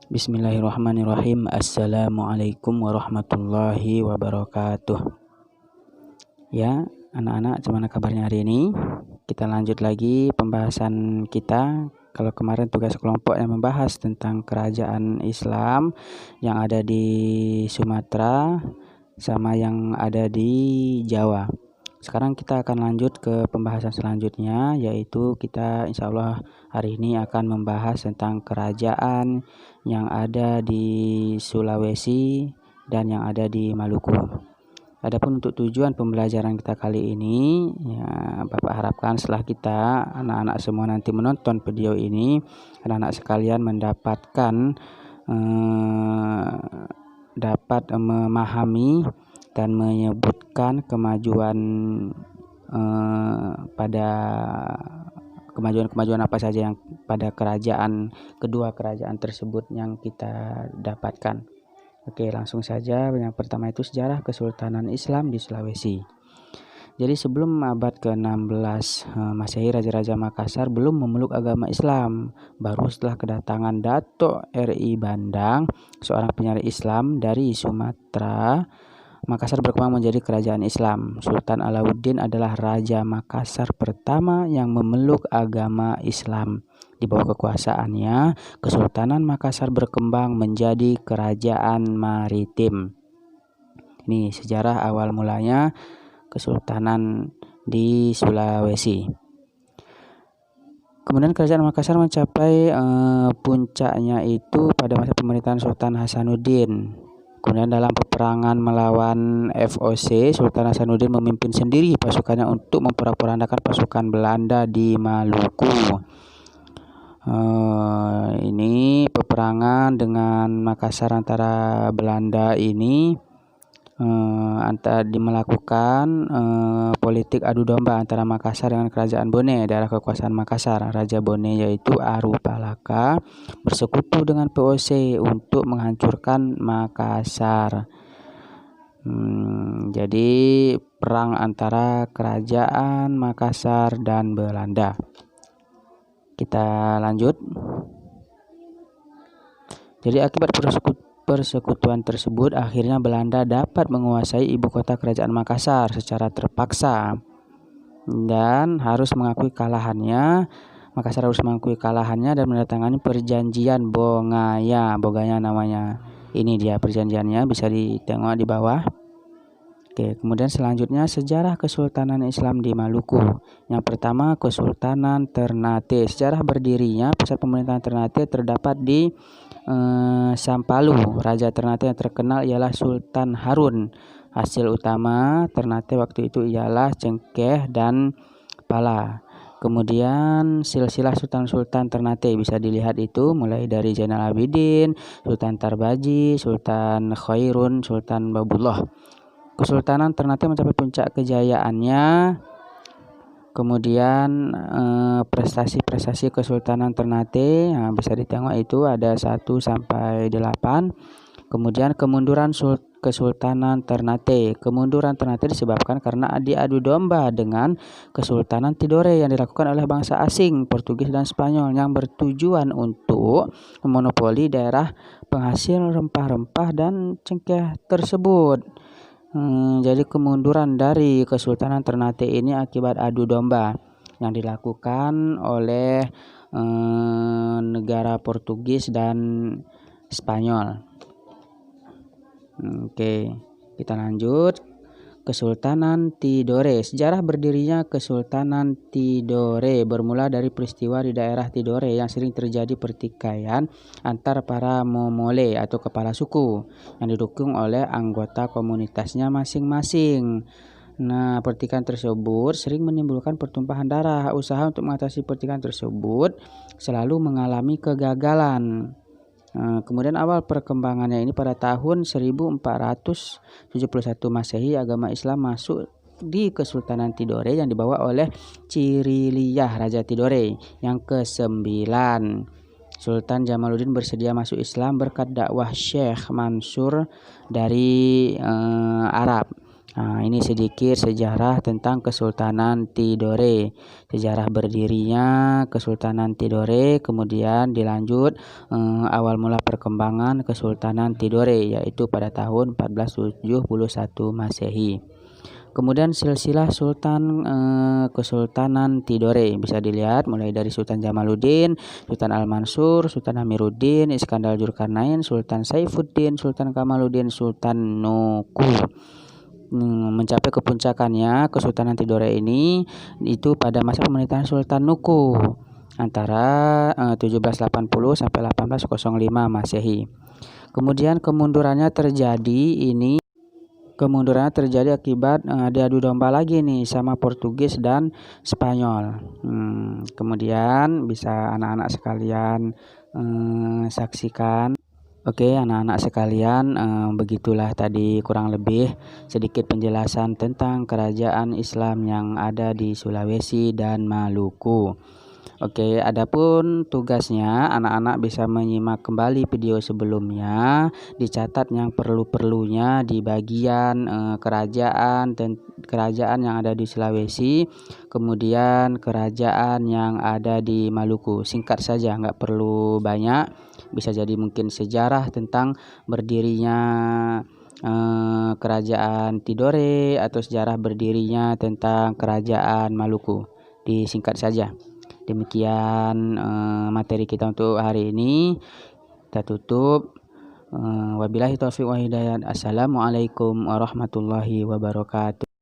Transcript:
Bismillahirrahmanirrahim. Assalamualaikum warahmatullahi wabarakatuh. Ya, anak-anak, gimana kabarnya hari ini? Kita lanjut lagi pembahasan kita. Kalau kemarin tugas kelompok yang membahas tentang kerajaan Islam yang ada di Sumatera sama yang ada di Jawa. Sekarang kita akan lanjut ke pembahasan selanjutnya, yaitu kita insya Allah hari ini akan membahas tentang kerajaan yang ada di Sulawesi dan yang ada di Maluku. Adapun untuk tujuan pembelajaran kita kali ini, ya Bapak harapkan setelah kita anak-anak semua nanti menonton video ini, anak-anak sekalian mendapatkan dapat memahami dan menyebutkan kemajuan pada kemajuan apa saja yang pada kedua kerajaan tersebut yang kita dapatkan. Oke, langsung saja. Yang pertama itu sejarah Kesultanan Islam di Sulawesi. Jadi sebelum abad ke-16 Masehi, Raja-Raja Makassar belum memeluk agama Islam. Baru setelah kedatangan Dato' R.I. Bandang, seorang penyair Islam dari Sumatera, Makassar berkembang menjadi kerajaan Islam. Sultan Alauddin adalah Raja Makassar pertama yang memeluk agama Islam. Di bawah kekuasaannya, Kesultanan Makassar berkembang menjadi kerajaan maritim. Ini sejarah awal mulanya Kesultanan di Sulawesi. Kemudian kerajaan Makassar mencapai puncaknya itu pada masa pemerintahan Sultan Hasanuddin. Kemudian dalam peperangan melawan VOC, Sultan Hasanuddin memimpin sendiri pasukannya untuk memporak-porandakan pasukan Belanda di Maluku. Ini peperangan dengan Makassar antara Belanda ini melakukan politik adu domba antara Makassar dengan Kerajaan Bone, daerah kekuasaan Makassar. Raja Bone yaitu Aru Palaka bersekutu dengan VOC untuk menghancurkan Makassar. Jadi perang antara Kerajaan Makassar dan Belanda. Kita lanjut. Jadi akibat persekutuan tersebut, akhirnya Belanda dapat menguasai ibu kota kerajaan Makassar secara terpaksa dan harus mengakui kalahannya. Makassar harus mengakui kalahannya dan menandatangani perjanjian Bongaya. Bongaya namanya. Ini dia perjanjiannya, bisa ditengok di bawah. Oke, kemudian selanjutnya sejarah Kesultanan Islam di Maluku. Yang pertama, Kesultanan Ternate. Sejarah berdirinya pusat pemerintahan Ternate terdapat di Sampalu. Raja Ternate yang terkenal ialah Sultan Harun. Hasil utama Ternate waktu itu ialah cengkeh dan pala. Kemudian silsilah Sultan-Sultan Ternate bisa dilihat itu mulai dari Zainal Abidin, Sultan Tarbaji, Sultan Khairun, Sultan Babullah. Kesultanan Ternate mencapai puncak kejayaannya. Kemudian prestasi-prestasi Kesultanan Ternate bisa ditengok itu ada 1 sampai 8. Kemudian kemunduran Kesultanan Ternate. Kemunduran Ternate disebabkan karena diadu domba dengan Kesultanan Tidore yang dilakukan oleh bangsa asing, Portugis dan Spanyol, yang bertujuan untuk memonopoli daerah penghasil rempah-rempah dan cengkeh tersebut. Jadi kemunduran dari Kesultanan Ternate ini akibat adu domba yang dilakukan oleh negara Portugis dan Spanyol. Oke, kita lanjut. Kesultanan Tidore. Sejarah berdirinya Kesultanan Tidore bermula dari peristiwa di daerah Tidore yang sering terjadi pertikaian antar para momole atau kepala suku yang didukung oleh anggota komunitasnya masing-masing. Nah, pertikaian tersebut sering menimbulkan pertumpahan darah. Usaha untuk mengatasi pertikaian tersebut selalu mengalami kegagalan. Kemudian awal perkembangannya ini pada tahun 1471 Masehi, agama Islam masuk di Kesultanan Tidore yang dibawa oleh Ciriliyah Raja Tidore yang ke-9. Sultan Jamaluddin bersedia masuk Islam berkat dakwah Syekh Mansur dari Arab. Nah, ini sedikit sejarah tentang Kesultanan Tidore. Sejarah berdirinya Kesultanan Tidore, kemudian dilanjut awal mula perkembangan Kesultanan Tidore, yaitu pada tahun 1471 Masehi. Kemudian silsilah Sultan Kesultanan Tidore bisa dilihat mulai dari Sultan Jamaluddin, Sultan Al-Mansur, Sultan Amiruddin, Iskandar Dzulkarnain, Sultan Saifuddin, Sultan Kamaluddin, Sultan Nuku. Mencapai kepuncakannya Kesultanan Tidore ini itu pada masa pemerintahan Sultan Nuku antara 1780 sampai 1805 Masehi. Kemudian kemundurannya terjadi akibat diadu domba lagi nih sama Portugis dan Spanyol. Kemudian bisa anak-anak sekalian saksikan. Oke, anak-anak sekalian, begitulah tadi kurang lebih sedikit penjelasan tentang kerajaan Islam yang ada di Sulawesi dan Maluku. Oke, adapun tugasnya anak-anak bisa menyimak kembali video sebelumnya, dicatat yang perlu-perlunya di bagian kerajaan yang ada di Sulawesi, kemudian kerajaan yang ada di Maluku. Singkat saja, nggak perlu banyak. Bisa jadi mungkin sejarah tentang berdirinya kerajaan Tidore atau sejarah berdirinya tentang kerajaan Maluku. Disingkat saja. Demikian materi kita untuk hari ini. Kita tutup. Wabillahi taufiq wa hidayah. Assalamualaikum warahmatullahi wabarakatuh.